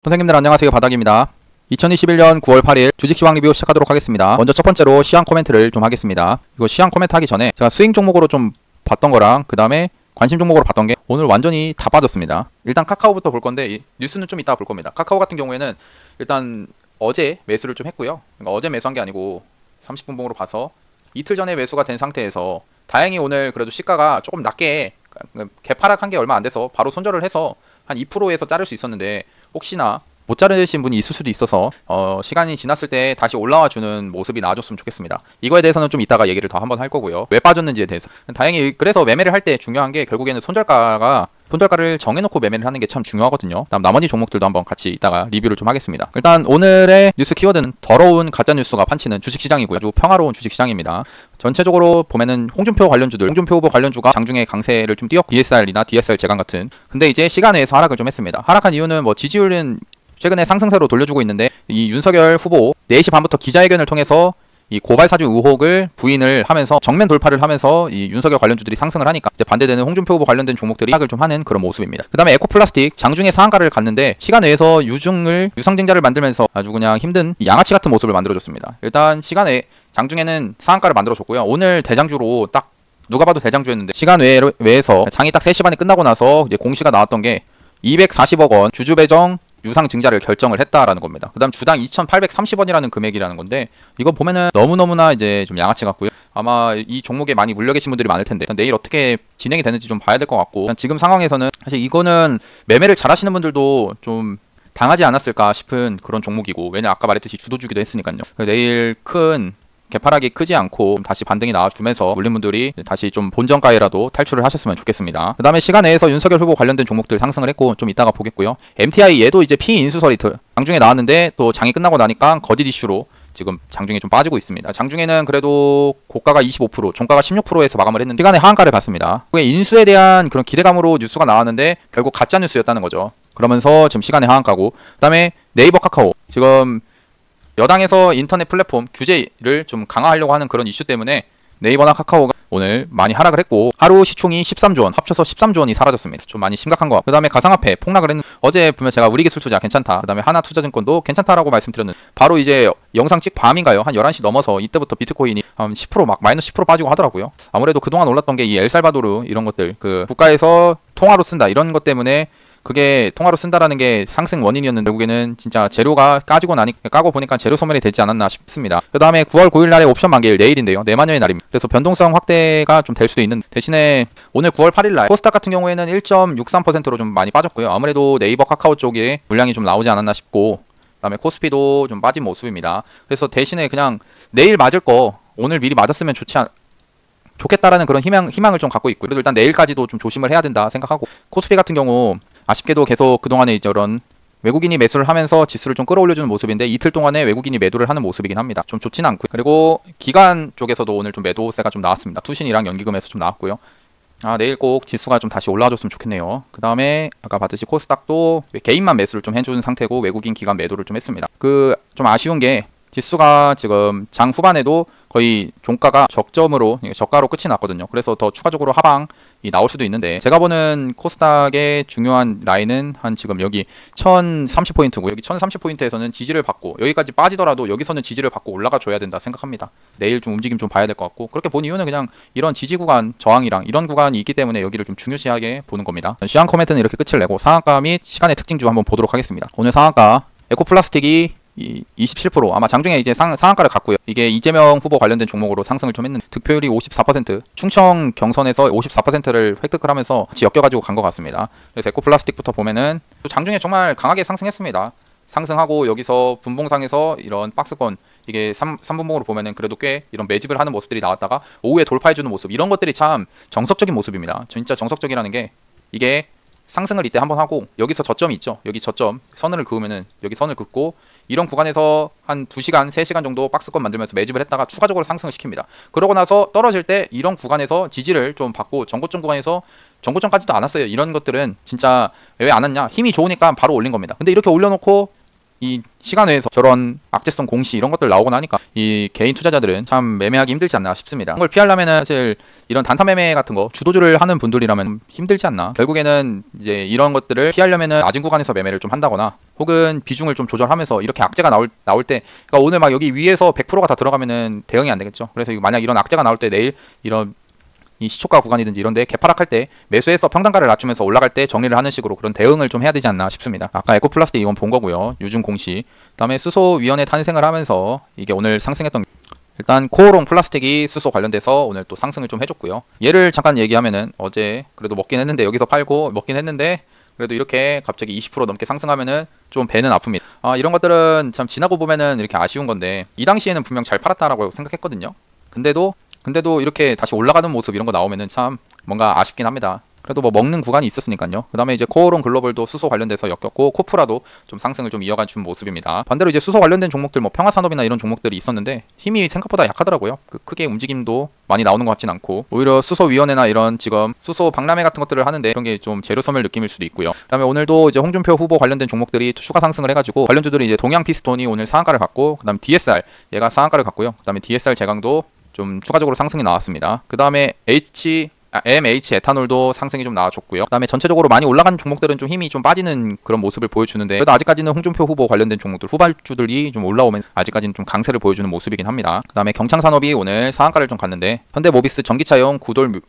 선생님들 안녕하세요, 바닥입니다. 2021년 9월 8일 주식 시황 리뷰 시작하도록 하겠습니다. 먼저 첫 번째로 시황 코멘트를 좀 하겠습니다. 이거 시황 코멘트 하기 전에 제가 스윙 종목으로 좀 봤던 거랑 그 다음에 관심 종목으로 봤던 게 오늘 완전히 다 빠졌습니다. 일단 카카오부터 볼 건데 뉴스는 좀 이따 볼 겁니다. 카카오 같은 경우에는 일단 어제 매수를 좀 했고요. 그러니까 어제 매수한 게 아니고 30분 봉으로 봐서 이틀 전에 매수가 된 상태에서 다행히 오늘 그래도 시가가 조금 낮게 개파락한 게 얼마 안 돼서 바로 손절을 해서 한 2%에서 자를 수 있었는데 혹시나 못 자르신 분이 있을 수도 있어서 시간이 지났을 때 다시 올라와 주는 모습이 나와줬으면 좋겠습니다. 이거에 대해서는 좀 이따가 얘기를 더 한번 할 거고요. 왜 빠졌는지에 대해서. 다행히 그래서 매매를 할 때 중요한 게 결국에는 손절가를 정해놓고 매매를 하는 게 참 중요하거든요. 다음 나머지 종목들도 한번 같이 이따가 리뷰를 좀 하겠습니다. 일단 오늘의 뉴스 키워드는 더러운 가짜뉴스가 판치는 주식시장이고요. 아주 평화로운 주식시장입니다. 전체적으로 보면은 홍준표 후보 관련주가 장중에 강세를 좀 띄었고 DSR이나 DSR 재강 같은. 근데 이제 시간 외에서 하락을 좀 했습니다. 하락한 이유는 뭐 지지율은 최근에 상승세로 돌려주고 있는데 이 윤석열 후보 4시 반부터 기자회견을 통해서 이 고발 사주 의혹을 부인을 하면서 정면 돌파를 하면서 이 윤석열 관련주들이 상승을 하니까 이제 반대되는 홍준표 후보 관련된 종목들이 하락을 좀 하는 그런 모습입니다. 그 다음에 에코플라스틱 장중에 상한가를 갔는데 시간 외에서 유상증자를 만들면서 아주 그냥 힘든 양아치 같은 모습을 만들어줬습니다. 일단 시간에 장중에는 상한가를 만들어줬고요. 오늘 대장주로 딱 누가 봐도 대장주였는데 시간 외에서 장이 딱 3시 반에 끝나고 나서 이제 공시가 나왔던 게 240억 원 주주 배정 유상 증자를 결정을 했다라는 겁니다. 그 다음 주당 2,830원이라는 금액이라는 건데 이거 보면은 너무너무나 이제 좀 양아치 같고요. 아마 이 종목에 많이 물려 계신 분들이 많을 텐데 내일 어떻게 진행이 되는지 좀 봐야 될 것 같고 지금 상황에서는 사실 이거는 매매를 잘 하시는 분들도 좀 당하지 않았을까 싶은 그런 종목이고 왜냐 아까 말했듯이 주도주기도 했으니까요. 내일 큰 개파락이 크지 않고 다시 반등이 나와주면서 물린 분들이 다시 좀 본전가에라도 탈출을 하셨으면 좋겠습니다. 그 다음에 시간 내에서 윤석열 후보 관련된 종목들 상승을 했고 좀 이따가 보겠고요. MTI 얘도 이제 피인수설이 장중에 나왔는데 또 장이 끝나고 나니까 거짓 이슈로 지금 장중에 좀 빠지고 있습니다. 장중에는 그래도 고가가 25%, 종가가 16%에서 마감을 했는데 시간에 하한가를 갔습니다. 인수에 대한 그런 기대감으로 뉴스가 나왔는데 결국 가짜 뉴스였다는 거죠. 그러면서 지금 시간에 하한가고 그 다음에 네이버 카카오 지금 여당에서 인터넷 플랫폼 규제를 좀 강화하려고 하는 그런 이슈 때문에 네이버나 카카오가 오늘 많이 하락을 했고 하루 시총이 13조 원, 합쳐서 13조 원이 사라졌습니다. 좀 많이 심각한 것 같고 그 다음에 가상화폐 폭락을 했는데 어제 보면 제가 우리기술투자 괜찮다, 그 다음에 하나투자증권도 괜찮다라고 말씀드렸는데 바로 이제 영상 찍 밤인가요? 한 11시 넘어서 이때부터 비트코인이 한 10% 막 마이너스 10% 빠지고 하더라고요. 아무래도 그동안 올랐던 게 이 엘살바도르 이런 것들 그 국가에서 통화로 쓴다 이런 것 때문에 그게 통화로 쓴다라는 게 상승 원인이었는데 결국에는 진짜 재료가 까고 보니까 재료 소멸이 되지 않았나 싶습니다. 그 다음에 9월 9일 날에 옵션 만기일 내일인데요. 내만여의 날입니다. 그래서 변동성 확대가 좀 될 수도 있는 대신에 오늘 9월 8일 날 코스닥 같은 경우에는 1.63%로 좀 많이 빠졌고요. 아무래도 네이버 카카오 쪽에 물량이 좀 나오지 않았나 싶고 그 다음에 코스피도 좀 빠진 모습입니다. 그래서 대신에 그냥 내일 맞을 거 오늘 미리 맞았으면 좋겠다라는 그런 희망을 좀 갖고 있고요. 그래도 일단 내일까지도 좀 조심을 해야 된다 생각하고 코스피 같은 경우 아쉽게도 계속 그동안에 이런 외국인이 매수를 하면서 지수를 좀 끌어올려주는 모습인데 이틀 동안에 외국인이 매도를 하는 모습이긴 합니다. 좀 좋지는 않고요. 그리고 기관 쪽에서도 오늘 좀 매도세가 좀 나왔습니다. 투신이랑 연기금에서 좀 나왔고요. 내일 꼭 지수가 좀 다시 올라와줬으면 좋겠네요. 그 다음에 아까 봤듯이 코스닥도 개인만 매수를 좀 해주는 상태고 외국인 기관 매도를 좀 했습니다. 좀 아쉬운 게 지수가 지금 장 후반에도 거의 종가가 저가로 끝이 났거든요. 그래서 더 추가적으로 하방이 나올 수도 있는데 제가 보는 코스닥의 중요한 라인은 한 지금 여기 1030포인트고 여기 1030포인트에서는 지지를 받고 여기까지 빠지더라도 여기서는 지지를 받고 올라가 줘야 된다 생각합니다. 내일 좀 움직임 좀 봐야 될 것 같고 그렇게 본 이유는 그냥 이런 지지 구간 저항이랑 이런 구간이 있기 때문에 여기를 좀 중요시하게 보는 겁니다. 시황 코멘트는 이렇게 끝을 내고 상한가 및 시간의 특징주 한번 보도록 하겠습니다. 오늘 상한가 에코플라스틱이 27% 아마 장중에 이제 상한가를 갔고요. 이게 이재명 후보 관련된 종목으로 상승을 좀 했는데 득표율이 54% 충청 경선에서 54%를 획득을 하면서 같이 엮여가지고 간 것 같습니다. 그래서 에코플라스틱부터 보면은 장중에 정말 강하게 상승했습니다. 상승하고 여기서 분봉상에서 이런 박스권 이게 3분봉으로 보면은 그래도 꽤 이런 매집을 하는 모습들이 나왔다가 오후에 돌파해주는 모습 이런 것들이 참 정석적인 모습입니다. 진짜 정석적이라는 게 이게 상승을 이때 한번 하고 여기서 저점이 있죠. 여기 저점 선을 그으면은 여기 선을 긋고 이런 구간에서 한 2시간, 3시간 정도 박스권 만들면서 매집을 했다가 추가적으로 상승을 시킵니다. 그러고 나서 떨어질 때 이런 구간에서 지지를 좀 받고 전고점 구간에서 전고점까지도 안 왔어요. 이런 것들은 진짜 왜 안 왔냐? 힘이 좋으니까 바로 올린 겁니다. 근데 이렇게 올려놓고 이 시간 외에서 저런 악재성 공시 이런 것들 나오고 나니까 이 개인 투자자들은 참 매매하기 힘들지 않나 싶습니다. 이걸 피하려면은 사실 이런 단타 매매 같은 거 주도주를 하는 분들이라면 힘들지 않나. 결국에는 이제 이런 것들을 피하려면은 낮은 구간에서 매매를 좀 한다거나 혹은 비중을 좀 조절하면서 이렇게 악재가 나올 때 그러니까 오늘 막 여기 위에서 100%가 다 들어가면은 대응이 안 되겠죠. 그래서 만약 이런 악재가 나올 때 내일 이런 이 시초가 구간이든지 이런데 개파락할 때 매수해서 평단가를 낮추면서 올라갈 때 정리를 하는 식으로 그런 대응을 좀 해야 되지 않나 싶습니다. 아까 에코플라스틱 이건 본 거고요. 유증 공시. 그다음에 수소위원회 탄생을 하면서 이게 오늘 상승했던 일단 코오롱 플라스틱이 수소 관련돼서 오늘 또 상승을 좀 해줬고요. 얘를 잠깐 얘기하면은 어제 그래도 먹긴 했는데 여기서 팔고 먹긴 했는데 그래도 이렇게 갑자기 20% 넘게 상승하면은 좀 배는 아픕니다. 이런 것들은 참 지나고 보면은 이렇게 아쉬운 건데 이 당시에는 분명 잘 팔았다라고 생각했거든요. 근데도 이렇게 다시 올라가는 모습 이런 거 나오면은 참 뭔가 아쉽긴 합니다. 그래도 뭐 먹는 구간이 있었으니까요. 그 다음에 이제 코오롱 글로벌도 수소 관련돼서 엮였고 코프라도 좀 상승을 좀 이어가 준 모습입니다. 반대로 이제 수소 관련된 종목들 뭐 평화산업이나 이런 종목들이 있었는데 힘이 생각보다 약하더라고요. 크게 움직임도 많이 나오는 것 같진 않고 오히려 수소위원회나 이런 지금 수소 박람회 같은 것들을 하는데 그런 게 좀 제로섬을 느낌일 수도 있고요. 그 다음에 오늘도 이제 홍준표 후보 관련된 종목들이 추가 상승을 해가지고 관련주들이 이제 동양피스톤이 오늘 상한가를 갖고 그 다음에 DSR 얘가 상한가를 갖고요. 그 다음에 DSR 제강도 좀 추가적으로 상승이 나왔습니다. 그 다음에 MH 에탄올도 상승이 좀 나와줬고요. 그 다음에 전체적으로 많이 올라간 종목들은 좀 힘이 좀 빠지는 그런 모습을 보여주는데 그래도 아직까지는 홍준표 후보 관련된 종목들 후발주들이 좀 올라오면 아직까지는 좀 강세를 보여주는 모습이긴 합니다. 그 다음에 경창산업이 오늘 상한가를 좀 갔는데 현대모비스 전기차용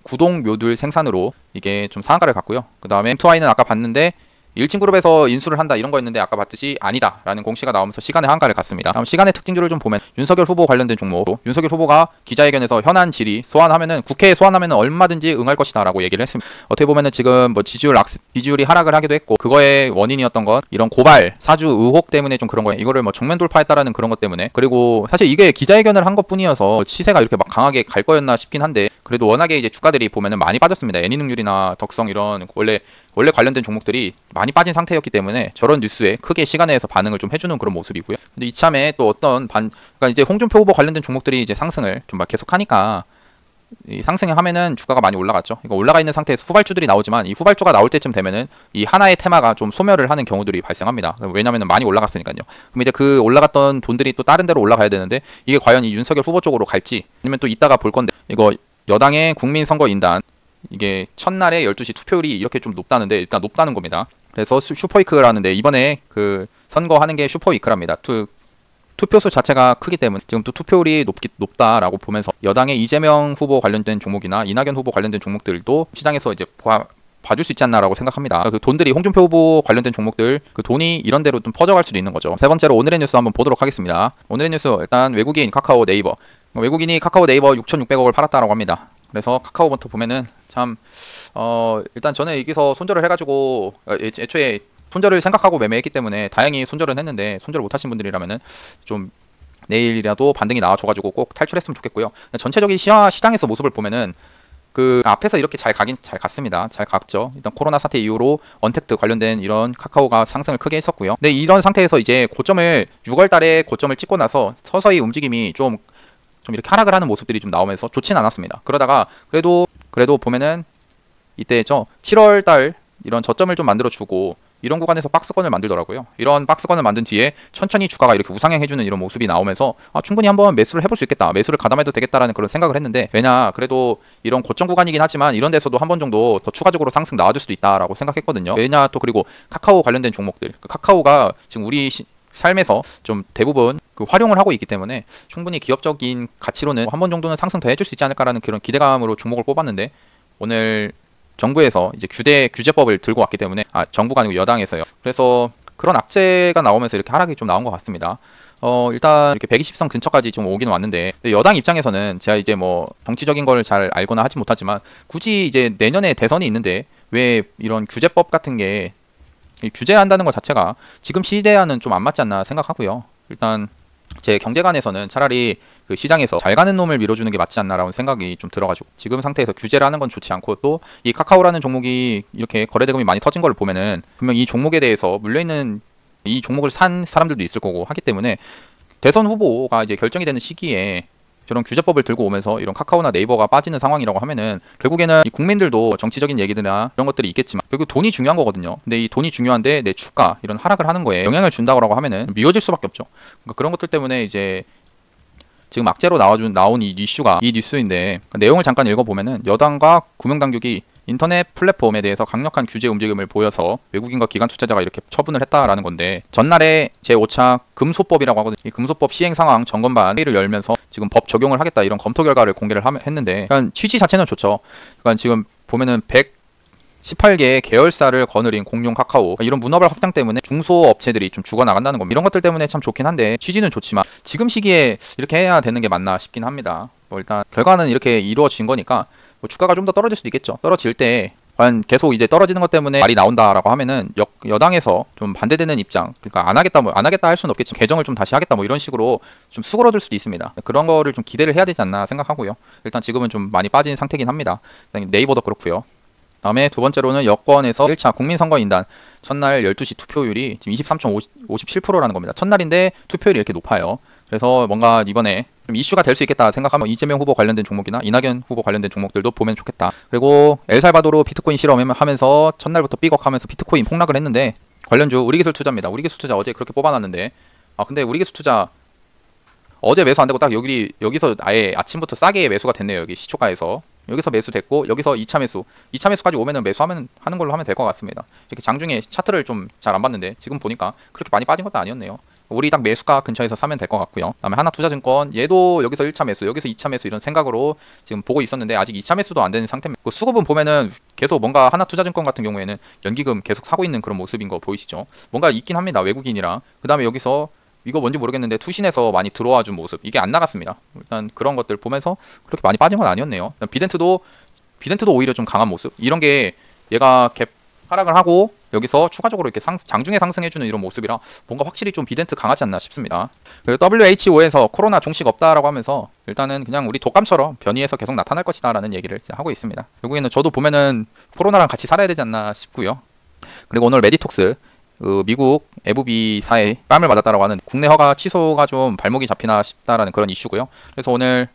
구동묘들 생산으로 이게 좀 상한가를 갔고요. 그 다음에 M2I는 아까 봤는데 일진그룹에서 인수를 한다 이런 거였는데 아까 봤듯이 아니다 라는 공시가 나오면서 시간의 한가를 갔습니다. 다음 시간의 특징들을 좀 보면 윤석열 후보 관련된 종목 윤석열 후보가 기자회견에서 현안 질의 소환하면은 국회에 소환하면은 얼마든지 응할 것이다 라고 얘기를 했습니다. 어떻게 보면은 지금 뭐 지지율이 하락을 하기도 했고 그거의 원인이었던 건 이런 고발 사주 의혹 때문에 좀 그런 거예요. 이거를 뭐 정면 돌파했다라는 그런 것 때문에 그리고 사실 이게 기자회견을 한 것 뿐이어서 시세가 이렇게 막 강하게 갈 거였나 싶긴 한데 그래도 워낙에 이제 주가들이 보면은 많이 빠졌습니다. 애니능률이나 덕성 이런 원래 관련된 종목들이 많이 빠진 상태였기 때문에 저런 뉴스에 크게 시간에서 반응을 좀 해주는 그런 모습이고요. 근데 이참에 또 그러니까 이제 홍준표 후보 관련된 종목들이 이제 상승을 좀 막 계속하니까 이 상승을 하면은 주가가 많이 올라갔죠. 이거 올라가 있는 상태에서 후발주들이 나오지만 이 후발주가 나올 때쯤 되면은 이 하나의 테마가 좀 소멸을 하는 경우들이 발생합니다. 왜냐면은 많이 올라갔으니까요. 그럼 이제 그 올라갔던 돈들이 또 다른 데로 올라가야 되는데 이게 과연 이 윤석열 후보 쪽으로 갈지 아니면 또 이따가 볼 건데 이거 여당의 국민선거인단 이게 첫날에 12시 투표율이 이렇게 좀 높다는데 일단 높다는 겁니다. 그래서 슈퍼위크라는데 이번에 그 선거하는 게 슈퍼위크랍니다. 투표수 자체가 크기 때문에 지금 또 투표율이 높다라고 보면서 여당의 이재명 후보 관련된 종목이나 이낙연 후보 관련된 종목들도 시장에서 이제 봐줄 수 있지 않나라고 생각합니다. 그 돈들이 홍준표 후보 관련된 종목들 그 돈이 이런 데로 좀 퍼져갈 수도 있는 거죠. 세 번째로 오늘의 뉴스 한번 보도록 하겠습니다. 오늘의 뉴스 일단 외국인 카카오 네이버 외국인이 카카오 네이버 6,600억을 팔았다라고 합니다. 그래서 카카오부터 보면은 참 일단 저는 여기서 손절을 해가지고 애초에 손절을 생각하고 매매했기 때문에 다행히 손절은 했는데 손절 못하신 분들이라면은 좀 내일이라도 반등이 나와줘가지고 꼭 탈출했으면 좋겠고요. 전체적인 시장에서 모습을 보면은 그 앞에서 이렇게 잘 갔습니다. 잘 갔죠. 일단 코로나 사태 이후로 언택트 관련된 이런 카카오가 상승을 크게 했었고요. 근데 이런 상태에서 이제 고점을 6월 달에 고점을 찍고 나서 서서히 움직임이 좀 이렇게 하락을 하는 모습들이 좀 나오면서 좋진 않았습니다. 그러다가 그래도 보면은 이때 7월 달 이런 저점을 좀 만들어주고 이런 구간에서 박스권을 만들더라고요. 이런 박스권을 만든 뒤에 천천히 주가가 이렇게 우상향 해주는 이런 모습이 나오면서 충분히 한번 매수를 해볼 수 있겠다. 매수를 가담해도 되겠다라는 그런 생각을 했는데 왜냐 그래도 이런 고점 구간이긴 하지만 이런 데서도 한 번 정도 더 추가적으로 상승 나와줄 수도 있다라고 생각했거든요. 왜냐 또 그리고 카카오 관련된 종목들 카카오가 지금 우리 삶에서 좀 대부분 그 활용을 하고 있기 때문에 충분히 기업적인 가치로는 한 번 정도는 상승 더 해줄 수 있지 않을까라는 그런 기대감으로 종목을 뽑았는데 오늘 정부에서 이제 규제법을 들고 왔기 때문에 정부가 아니고 여당에서요. 그래서 그런 악재가 나오면서 이렇게 하락이 좀 나온 것 같습니다. 일단 이렇게 120선 근처까지 좀 오긴 왔는데 여당 입장에서는 제가 이제 뭐 정치적인 걸 잘 알거나 하지 못하지만 굳이 이제 내년에 대선이 있는데 왜 이런 규제법 같은 게 규제한다는 것 자체가 지금 시대와는 좀 안 맞지 않나 생각하고요. 일단 제 경제관에서는 차라리 그 시장에서 잘 가는 놈을 밀어주는 게 맞지 않나라는 생각이 좀 들어가지고 지금 상태에서 규제를 하는 건 좋지 않고 또 이 카카오라는 종목이 이렇게 거래대금이 많이 터진 걸 보면은 분명 이 종목에 대해서 물려있는 이 종목을 산 사람들도 있을 거고 하기 때문에 대선 후보가 이제 결정이 되는 시기에 저런 규제법을 들고 오면서 이런 카카오나 네이버가 빠지는 상황이라고 하면은 결국에는 이 국민들도 정치적인 얘기들이나 이런 것들이 있겠지만 결국 돈이 중요한 거거든요. 근데 이 돈이 중요한데 내 주가 이런 하락을 하는 거에 영향을 준다고 하면은 미워질 수밖에 없죠. 그러니까 그런 것들 때문에 이제 지금 악재로 나온 이 이슈가 이 뉴스인데 내용을 잠깐 읽어보면은 여당과 금융당국이 인터넷 플랫폼에 대해서 강력한 규제 움직임을 보여서 외국인과 기관 투자자가 이렇게 처분을 했다라는 건데 전날에 제5차 금소법이라고 하거든요. 이 금소법 시행 상황 점검반 회의를 열면서 지금 법 적용을 하겠다 이런 검토 결과를 공개를 했는데 그러니까 취지 자체는 좋죠. 그러니까 지금 보면은 118개의 계열사를 거느린 공룡 카카오 이런 문화발 확장 때문에 중소업체들이 좀 죽어나간다는 겁니다. 이런 것들 때문에 참 좋긴 한데 취지는 좋지만 지금 시기에 이렇게 해야 되는 게 맞나 싶긴 합니다. 일단 결과는 이렇게 이루어진 거니까 주가가 좀 더 떨어질 수도 있겠죠. 떨어질 때 과연 계속 이제 떨어지는 것 때문에 말이 나온다라고 하면은 여당에서 좀 반대되는 입장, 그러니까 안 하겠다 할 수는 없겠지만 개정을 좀 다시 하겠다 이런 식으로 좀 수그러들 수도 있습니다. 그런 거를 좀 기대를 해야 되지 않나 생각하고요. 일단 지금은 좀 많이 빠진 상태긴 합니다. 네이버도 그렇고요. 다음에 두 번째로는 여권에서 1차 국민선거인단 첫날 12시 투표율이 지금 23.57%라는 겁니다. 첫날인데 투표율이 이렇게 높아요. 그래서 뭔가 이번에 좀 이슈가 될 수 있겠다 생각하면 이재명 후보 관련된 종목이나 이낙연 후보 관련된 종목들도 보면 좋겠다. 그리고 엘살바도르 비트코인 실험하면서 첫날부터 삐걱하면서 비트코인 폭락을 했는데 관련주 우리기술 투자입니다. 우리기술 투자 어제 그렇게 뽑아놨는데 근데 우리기술 투자 어제 매수 안 되고 딱 여기서 아예 아침부터 싸게 매수가 됐네요. 여기 시초가에서 여기서 매수됐고 여기서 2차 매수까지 오면은 하는 걸로 하면 될 것 같습니다. 이렇게 장중에 차트를 좀 잘 안 봤는데 지금 보니까 그렇게 많이 빠진 것도 아니었네요. 우리 딱 매수가 근처에서 사면 될 것 같고요. 그다음에 하나투자증권 얘도 여기서 1차 매수 여기서 2차 매수 이런 생각으로 지금 보고 있었는데 아직 2차 매수도 안 되는 상태입니다. 그 수급은 보면은 계속 뭔가 하나투자증권 같은 경우에는 연기금 계속 사고 있는 그런 모습인 거 보이시죠? 뭔가 있긴 합니다. 외국인이랑. 그 다음에 여기서 이거 뭔지 모르겠는데 투신에서 많이 들어와 준 모습 이게 안 나갔습니다. 일단 그런 것들 보면서 그렇게 많이 빠진 건 아니었네요. 비덴트도 오히려 좀 강한 모습 이런 게 얘가 갭 하락을 하고 여기서 추가적으로 이렇게 장중에 상승해주는 이런 모습이라 뭔가 확실히 좀 비덴트 강하지 않나 싶습니다. 그리고 WHO에서 코로나 종식 없다라고 하면서 일단은 그냥 우리 독감처럼 변이해서 계속 나타날 것이다 라는 얘기를 하고 있습니다. 결국에는 저도 보면은 코로나랑 같이 살아야 되지 않나 싶고요. 그리고 오늘 메디톡스 미국 FB사에 뺨을 맞았다라고 하는 국내 허가 취소가 좀 발목이 잡히나 싶다라는 그런 이슈고요. 그래서 오늘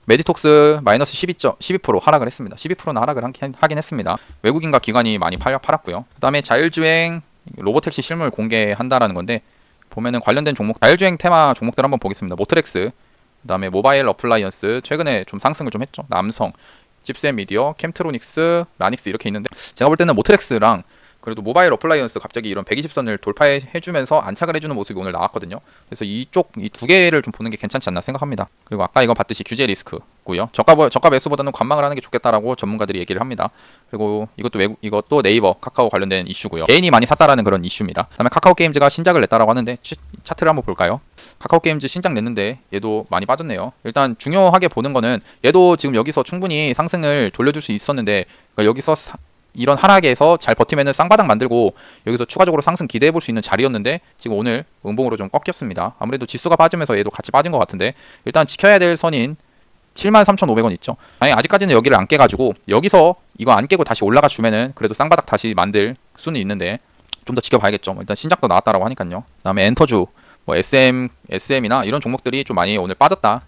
메디톡스 마이너스 12% 하락을 했습니다. 12%는 하락을 하긴 했습니다. 외국인과 기관이 많이 팔았고요. 그 다음에 자율주행 로보택시 실물 공개한다라는 건데 보면은 관련된 종목 자율주행 테마 종목들 한번 보겠습니다. 모트렉스 그 다음에 모바일 어플라이언스 최근에 좀 상승을 좀 했죠. 남성, 집센 미디어, 캠트로닉스, 라닉스 이렇게 있는데 제가 볼 때는 모트렉스랑 그래도 모바일 어플라이언스 갑자기 이런 120선을 돌파해주면서 안착을 해주는 모습이 오늘 나왔거든요. 그래서 이 두 개를 좀 보는 게 괜찮지 않나 생각합니다. 그리고 아까 이거 봤듯이 규제 리스크고요. 저가 매수보다는 관망을 하는 게 좋겠다라고 전문가들이 얘기를 합니다. 그리고 이것도 네이버, 카카오 관련된 이슈고요. 개인이 많이 샀다라는 그런 이슈입니다. 그다음에 카카오 게임즈가 신작을 냈다라고 하는데 차트를 한번 볼까요? 카카오 게임즈 신작 냈는데 얘도 많이 빠졌네요. 일단 중요하게 보는 거는 얘도 지금 여기서 충분히 상승을 돌려줄 수 있었는데 그러니까 여기서 이런 하락에서 잘 버티면은 쌍바닥 만들고 여기서 추가적으로 상승 기대해 볼 수 있는 자리였는데 지금 오늘 음봉으로 좀 꺾였습니다. 아무래도 지수가 빠지면서 얘도 같이 빠진 것 같은데 일단 지켜야 될 선인 73,500원 있죠. 아니 아직까지는 여기를 안 깨가지고 여기서 이거 안 깨고 다시 올라가 주면은 그래도 쌍바닥 다시 만들 수는 있는데 좀 더 지켜봐야겠죠. 일단 신작도 나왔다라고 하니까요. 그다음에 엔터주 SM이나 이런 종목들이 좀 많이 오늘 빠졌다.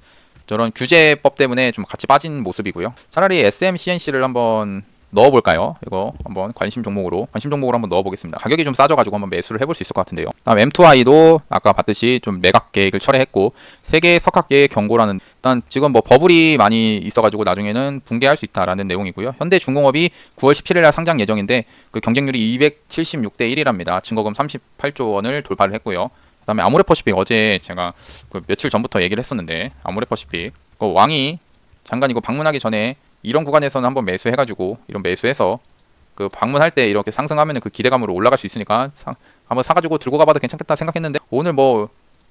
저런 규제법 때문에 좀 같이 빠진 모습이고요. 차라리 SM, CNC를 한번 넣어볼까요? 이거 한번 관심 종목으로 한번 넣어보겠습니다. 가격이 좀 싸져가지고 한번 매수를 해볼 수 있을 것 같은데요. 다음 M2I도 아까 봤듯이 좀 매각 계획을 철회했고 세계 석학계의 경고라는 일단 지금 버블이 많이 있어가지고 나중에는 붕괴할 수 있다라는 내용이고요. 현대중공업이 9월 17일날 상장 예정인데 그 경쟁률이 276대 1이랍니다. 증거금 38조 원을 돌파를 했고요. 그 다음에 아모레퍼시픽 어제 제가 며칠 전부터 얘기를 했었는데 아모레퍼시픽 왕이 잠깐 이거 방문하기 전에 이런 구간에서는 한번 매수해가지고 이런 매수해서 그 방문할 때 이렇게 상승하면은 그 기대감으로 올라갈 수 있으니까 한번 사가지고 들고 가봐도 괜찮겠다 생각했는데 오늘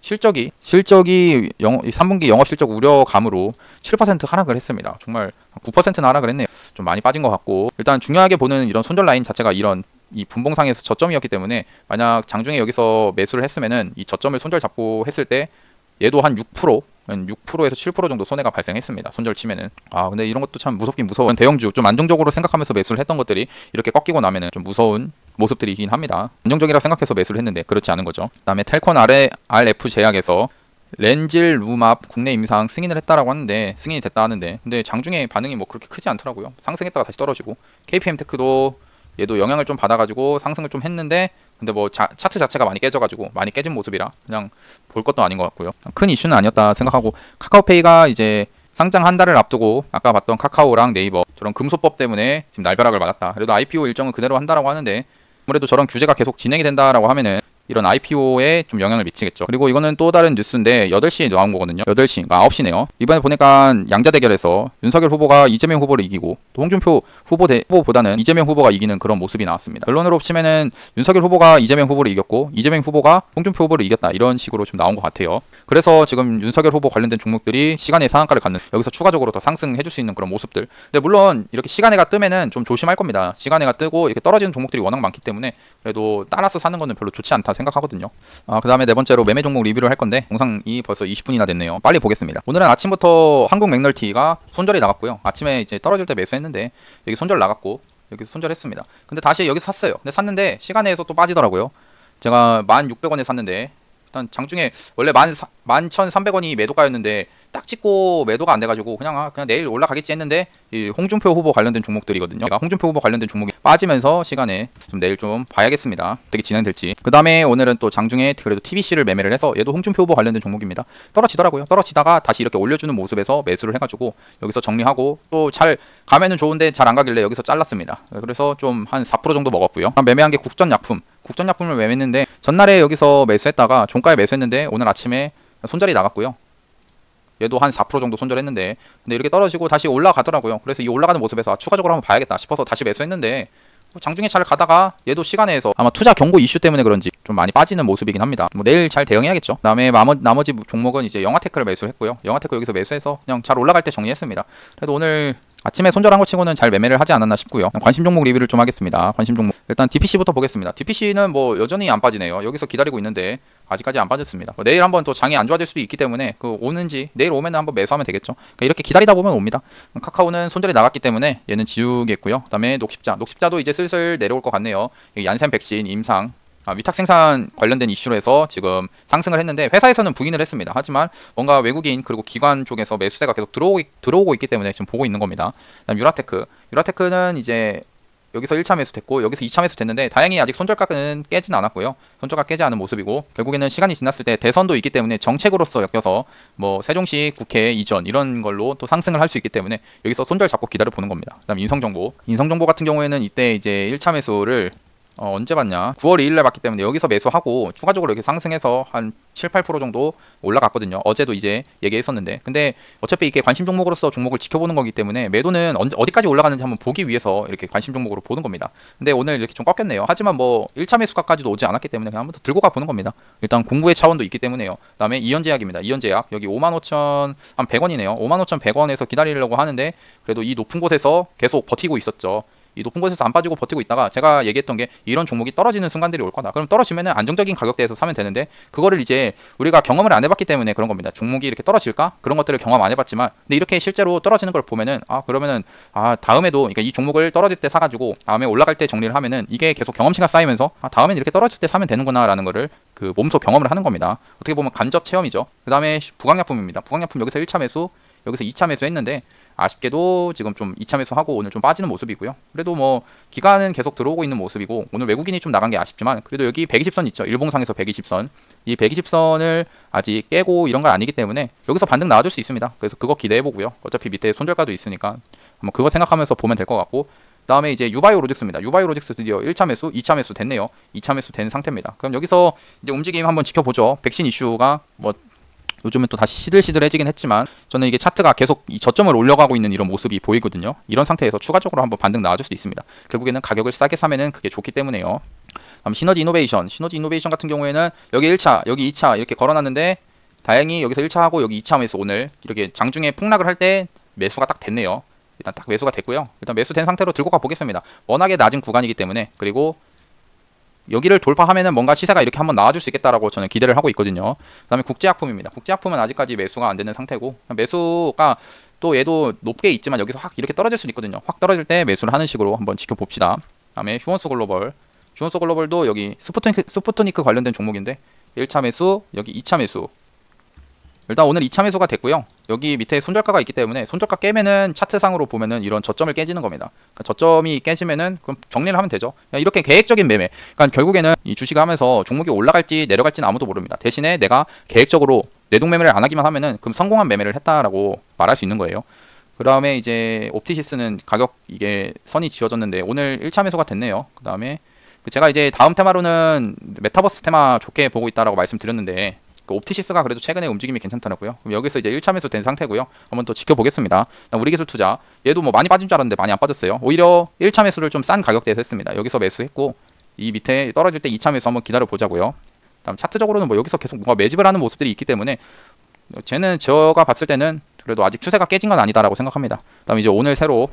실적이 3분기 영업실적 우려감으로 7% 하락을 했습니다. 정말 9%나 하락을 했네요. 좀 많이 빠진 것 같고 일단 중요하게 보는 이런 손절 라인 자체가 이 분봉상에서 저점이었기 때문에 만약 장중에 여기서 매수를 했으면은 이 저점을 손절 잡고 했을 때 얘도 한 6%에서 7% 정도 손해가 발생했습니다. 손절 치면은. 근데 이런 것도 참 무섭긴 무서운 대형주 좀 안정적으로 생각하면서 매수를 했던 것들이 이렇게 꺾이고 나면은 좀 무서운 모습들이긴 합니다. 안정적이라고 생각해서 매수를 했는데 그렇지 않은 거죠. 그다음에 텔콘 RF 제약에서 렌질 루맙 국내 임상 승인을 했다라고 하는데 승인이 됐다 하는데 근데 장중에 반응이 뭐 그렇게 크지 않더라고요. 상승했다가 다시 떨어지고 KPM 테크도 얘도 영향을 좀 받아가지고 상승을 좀 했는데 근데 뭐 차트 자체가 많이 깨져가지고 많이 깨진 모습이라 그냥 볼 것도 아닌 것 같고요. 큰 이슈는 아니었다 생각하고 카카오페이가 이제 상장 한 달을 앞두고 아까 봤던 카카오랑 네이버 저런 금소법 때문에 지금 날벼락을 맞았다. 그래도 IPO 일정은 그대로 한다라고 하는데 아무래도 저런 규제가 계속 진행이 된다라고 하면은 이런 IPO에 좀 영향을 미치겠죠. 그리고 이거는 또 다른 뉴스인데 8시에 나온 거거든요. 8시, 그러니까 9시네요. 이번에 보니까 양자 대결에서 윤석열 후보가 이재명 후보를 이기고 또 홍준표 후보보다는 이재명 후보가 이기는 그런 모습이 나왔습니다. 결론으로 치면은 윤석열 후보가 이재명 후보를 이겼고 이재명 후보가 홍준표 후보를 이겼다. 이런 식으로 좀 나온 것 같아요. 그래서 지금 윤석열 후보 관련된 종목들이 시간의 상한가를 갖는 여기서 추가적으로 더 상승해줄 수 있는 그런 모습들. 근데 물론 이렇게 시간애가 뜨면은 좀 조심할 겁니다. 시간애가 뜨고 이렇게 떨어지는 종목들이 워낙 많기 때문에 그래도 따라서 사는 거는 별로 좋지 않다 생각하거든요. 그 다음에 네 번째로 매매 종목 리뷰를 할 건데 영상이 벌써 20분이나 됐네요. 빨리 보겠습니다. 오늘은 아침부터 한국 맥널티가 손절이 나갔고요. 아침에 이제 떨어질 때 매수했는데 여기 손절 나갔고 여기 손절했습니다. 근데 다시 여기서 샀어요. 근데 샀는데 시간에서 또 빠지더라고요. 제가 1,600원에 샀는데 일단 장중에 원래 11,300원이 매도가였는데 딱 찍고 매도가 안 돼가지고 그냥 내일 올라가겠지 했는데 이 홍준표 후보 관련된 종목들이거든요. 홍준표 후보 관련된 종목이 빠지면서 시간에 좀 내일 좀 봐야겠습니다. 어떻게 진행될지. 그 다음에 오늘은 또 장중에 그래도 TBC를 매매를 해서 얘도 홍준표 후보 관련된 종목입니다. 떨어지더라고요. 떨어지다가 다시 이렇게 올려주는 모습에서 매수를 해가지고 여기서 정리하고 또 잘 가면은 좋은데 잘 안 가길래 여기서 잘랐습니다. 그래서 좀 한 4% 정도 먹었고요. 매매한 게 국전약품. 국전약품을 매매했는데 전날에 여기서 매수했다가 종가에 매수했는데 오늘 아침에 손절이 나갔고요. 얘도 한 4% 정도 손절했는데 근데 이렇게 떨어지고 다시 올라가더라고요. 그래서 이 올라가는 모습에서 추가적으로 한번 봐야겠다 싶어서 다시 매수했는데 장중에 잘 가다가 얘도 시간에서 아마 투자 경고 이슈 때문에 그런지 좀 많이 빠지는 모습이긴 합니다. 뭐 내일 잘 대응해야겠죠. 그다음에 나머지 종목은 이제 영화테크를 매수했고요. 영화테크 여기서 매수해서 그냥 잘 올라갈 때 정리했습니다. 그래도 오늘 아침에 손절한 거 치고는 잘 매매를 하지 않았나 싶고요. 관심 종목 리뷰를 좀 하겠습니다. 관심 종목 일단 DPC부터 보겠습니다. DPC는 뭐 여전히 안 빠지네요. 여기서 기다리고 있는데 아직까지 안 빠졌습니다. 내일 한번 또 장이 안 좋아질 수도 있기 때문에 그 오는지 내일 오면 한번 매수하면 되겠죠. 그러니까 이렇게 기다리다 보면 옵니다. 카카오는 손절이 나갔기 때문에 얘는 지우겠고요. 그다음에 녹십자도 이제 슬슬 내려올 것 같네요. 얀센 백신 임상 위탁 생산 관련된 이슈로 해서 지금 상승을 했는데 회사에서는 부인을 했습니다. 하지만 뭔가 외국인 그리고 기관 쪽에서 매수세가 계속 들어오고 있기 때문에 지금 보고 있는 겁니다. 그다음 유라테크는 이제 여기서 1차 매수 됐고 여기서 2차 매수 됐는데 다행히 아직 손절가는 깨진 않았고요. 손절가 깨지 않은 모습이고 결국에는 시간이 지났을 때 대선도 있기 때문에 정책으로서 엮여서 뭐 세종시 국회 이전 이런 걸로 또 상승을 할 수 있기 때문에 여기서 손절 잡고 기다려 보는 겁니다. 그다음 인성정보 같은 경우에는 이때 이제 1차 매수를 언제 봤냐 9월 2일날 봤기 때문에 여기서 매수하고 추가적으로 이렇게 상승해서 한 7, 8% 정도 올라갔거든요. 어제도 이제 얘기했었는데 근데 어차피 이게 관심 종목으로서 종목을 지켜보는 거기 때문에 매도는 어디까지 올라가는지 한번 보기 위해서 이렇게 관심 종목으로 보는 겁니다. 근데 오늘 이렇게 좀 꺾였네요. 하지만 뭐 1차 매수가까지도 오지 않았기 때문에 그냥 한번 더 들고 가 보는 겁니다. 일단 공부의 차원도 있기 때문에요. 그 다음에 이현제약입니다. 이현제약 여기 55,100원이네요 55,100원에서 기다리려고 하는데 그래도 이 높은 곳에서 계속 버티고 있었죠. 이 높은 곳에서 안 빠지고 버티고 있다가 제가 얘기했던 게 이런 종목이 떨어지는 순간들이 올 거다. 그럼 떨어지면은 안정적인 가격대에서 사면 되는데 그거를 이제 우리가 경험을 안 해봤기 때문에 그런 겁니다. 종목이 이렇게 떨어질까? 그런 것들을 경험 안 해봤지만 근데 이렇게 실제로 떨어지는 걸 보면은 그러면은 다음에도 그러니까 이 종목을 떨어질 때 사가지고 다음에 올라갈 때 정리를 하면은 이게 계속 경험치가 쌓이면서 다음엔 이렇게 떨어질 때 사면 되는구나라는 거를 그 몸소 경험을 하는 겁니다. 어떻게 보면 간접 체험이죠. 그 다음에 부강약품입니다. 부강약품 여기서 1차 매수 여기서 2차 매수 했는데 아쉽게도 지금 좀 2차 매수하고 오늘 좀 빠지는 모습이고요. 그래도 뭐 기간은 계속 들어오고 있는 모습이고 오늘 외국인이 좀 나간 게 아쉽지만 그래도 여기 120선 있죠. 일봉상에서 120선 이 120선을 아직 깨고 이런 건 아니기 때문에 여기서 반등 나와줄 수 있습니다. 그래서 그거 기대해보고요. 어차피 밑에 손절가도 있으니까 한번 그거 생각하면서 보면 될 것 같고 그 다음에 이제 유바이오로직스입니다. 유바이오로직스 드디어 1차 매수, 2차 매수 됐네요. 2차 매수 된 상태입니다. 그럼 여기서 이제 움직임 한번 지켜보죠. 백신 이슈가 뭐 요즘은 또 다시 시들시들해지긴 했지만 저는 이게 차트가 계속 이 저점을 올려가고 있는 이런 모습이 보이거든요. 이런 상태에서 추가적으로 한번 반등 나와줄 수 있습니다. 결국에는 가격을 싸게 사면은 그게 좋기 때문에요. 다음 시너지 이노베이션 같은 경우에는 여기 1차, 여기 2차 이렇게 걸어놨는데 다행히 여기서 1차하고 여기 2차 매수 오늘 이렇게 장중에 폭락을 할 때 매수가 딱 됐네요. 일단 딱 매수가 됐고요. 일단 매수된 상태로 들고 가 보겠습니다. 워낙에 낮은 구간이기 때문에 그리고 여기를 돌파하면은 뭔가 시세가 이렇게 한번 나와줄 수 있겠다라고 저는 기대를 하고 있거든요. 그 다음에 국제약품입니다. 국제약품은 아직까지 매수가 안 되는 상태고 매수가 또 얘도 높게 있지만 여기서 확 이렇게 떨어질 수 있거든요. 확 떨어질 때 매수를 하는 식으로 한번 지켜봅시다. 그 다음에 휴원스 글로벌도 여기 스푸트니크 관련된 종목인데 1차 매수 여기 2차 매수 일단 오늘 2차 매수가 됐고요. 여기 밑에 손절가가 있기 때문에 손절가 깨면은 차트상으로 보면은 이런 저점을 깨지는 겁니다. 그러니까 저점이 깨지면은 그럼 정리를 하면 되죠. 이렇게 계획적인 매매. 그러니까 결국에는 이 주식을 하면서 종목이 올라갈지 내려갈지는 아무도 모릅니다. 대신에 내가 계획적으로 내동매매를 안 하기만 하면은 그럼 성공한 매매를 했다라고 말할 수 있는 거예요. 그 다음에 이제 옵티시스는 가격 이게 선이 지어졌는데 오늘 1차 매수가 됐네요. 그 다음에 제가 이제 다음 테마로는 메타버스 테마 좋게 보고 있다라고 말씀드렸는데 그 옵티시스가 그래도 최근에 움직임이 괜찮더라고요. 그럼 여기서 이제 1차 매수 된 상태고요. 한번 또 지켜보겠습니다. 우리기술 투자 얘도 뭐 많이 빠진 줄 알았는데 많이 안 빠졌어요. 오히려 1차 매수를 좀 싼 가격대에서 했습니다. 여기서 매수했고 이 밑에 떨어질 때 2차 매수 한번 기다려 보자고요. 다음 차트적으로는 뭐 여기서 계속 뭔가 매집을 하는 모습들이 있기 때문에 쟤는 제가 봤을 때는 그래도 아직 추세가 깨진 건 아니다라고 생각합니다. 그다음 이제 오늘 새로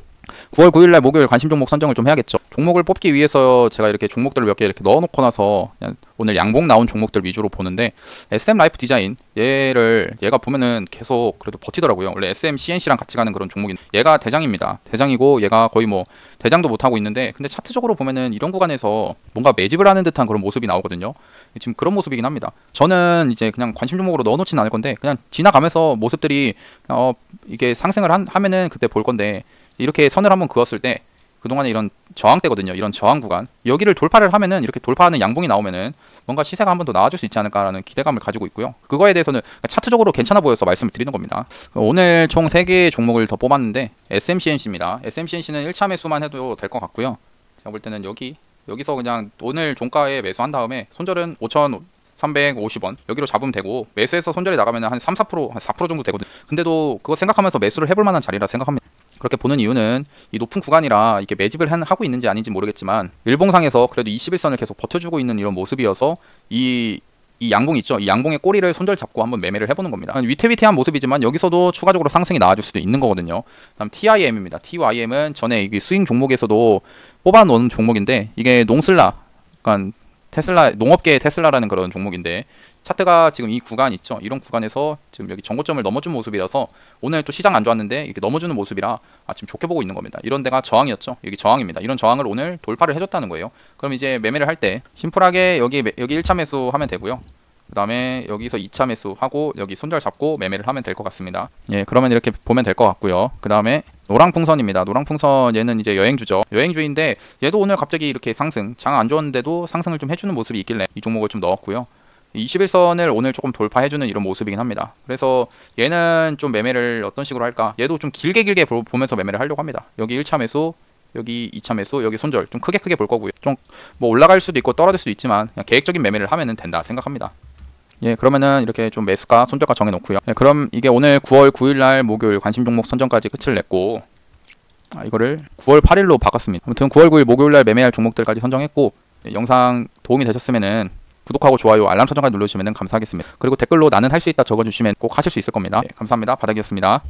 9월 9일날 목요일 관심 종목 선정을 좀 해야겠죠. 종목을 뽑기 위해서 제가 이렇게 종목들을 몇 개 이렇게 넣어놓고 나서 그냥 오늘 양봉 나온 종목들 위주로 보는데 SM 라이프 디자인 얘가 보면은 계속 그래도 버티더라고요. 원래 SM CNC랑 같이 가는 그런 종목인 얘가 대장입니다. 대장이고 얘가 거의 뭐 대장도 못하고 있는데 근데 차트적으로 보면은 이런 구간에서 뭔가 매집을 하는 듯한 그런 모습이 나오거든요. 지금 그런 모습이긴 합니다. 저는 이제 그냥 관심 종목으로 넣어놓진 않을 건데 그냥 지나가면서 모습들이 이게 상승을 하면은 그때 볼 건데 이렇게 선을 한번 그었을 때 그동안에 이런 저항대거든요. 이런 저항 구간 여기를 돌파를 하면은 이렇게 돌파하는 양봉이 나오면은 뭔가 시세가 한번 더 나아질 수 있지 않을까라는 기대감을 가지고 있고요. 그거에 대해서는 차트적으로 괜찮아 보여서 말씀을 드리는 겁니다. 오늘 총 3개의 종목을 더 뽑았는데 SMCNC입니다. SMCNC는 1차 매수만 해도 될 것 같고요. 제가 볼 때는 여기서 그냥 오늘 종가에 매수한 다음에 손절은 5,350원 여기로 잡으면 되고 매수해서 손절이 나가면 한 3, 4%, 한 4% 정도 되거든요. 근데도 그거 생각하면서 매수를 해볼 만한 자리라 생각합니다. 그렇게 보는 이유는 이 높은 구간이라 이게 매집을 하고 있는지 아닌지 모르겠지만 일봉상에서 그래도 21선을 계속 버텨주고 있는 이런 모습이어서 이 양봉 있죠. 이 양봉의 꼬리를 손절 잡고 한번 매매를 해보는 겁니다. 위태위태한 모습이지만 여기서도 추가적으로 상승이 나와줄 수도 있는 거거든요. 다음 TIM입니다. TIM은 전에 이 스윙 종목에서도 뽑아놓은 종목인데 이게 농슬라, 그러니까 테슬라, 농업계의 테슬라라는 그런 종목인데 차트가 지금 이 구간 있죠. 이런 구간에서 지금 여기 정고점을 넘어준 모습이라서 오늘 또 시장 안 좋았는데 이렇게 넘어주는 모습이라 지금 좋게 보고 있는 겁니다. 이런 데가 저항이었죠. 여기 저항입니다. 이런 저항을 오늘 돌파를 해줬다는 거예요. 그럼 이제 매매를 할 때 심플하게 여기 1차 매수 하면 되고요. 그 다음에 여기서 2차 매수하고 여기 손절 잡고 매매를 하면 될 것 같습니다. 예, 그러면 이렇게 보면 될 것 같고요. 그 다음에 노랑풍선입니다. 노랑풍선 얘는 이제 여행주죠. 여행주인데 얘도 오늘 갑자기 이렇게 상승, 장 안 좋았는데도 상승을 좀 해주는 모습이 있길래 이 종목을 좀 넣었고요. 21선을 오늘 조금 돌파해주는 이런 모습이긴 합니다. 그래서 얘는 좀 매매를 어떤 식으로 할까? 얘도 좀 길게 보면서 매매를 하려고 합니다. 여기 1차 매수, 여기 2차 매수, 여기 손절 좀 크게 볼 거고요. 좀 뭐 올라갈 수도 있고 떨어질 수도 있지만 그냥 계획적인 매매를 하면은 된다 생각합니다. 예, 그러면은 이렇게 좀 매수가, 손절가 정해놓고요. 예, 그럼 이게 오늘 9월 9일날 목요일 관심 종목 선정까지 끝을 냈고 이거를 9월 8일로 바꿨습니다. 아무튼 9월 9일 목요일날 매매할 종목들까지 선정했고 예, 영상 도움이 되셨으면은 구독하고 좋아요, 알람 설정까지 눌러주시면 감사하겠습니다. 그리고 댓글로 나는 할 수 있다 적어주시면 꼭 하실 수 있을 겁니다. 예, 감사합니다. 바닥이었습니다.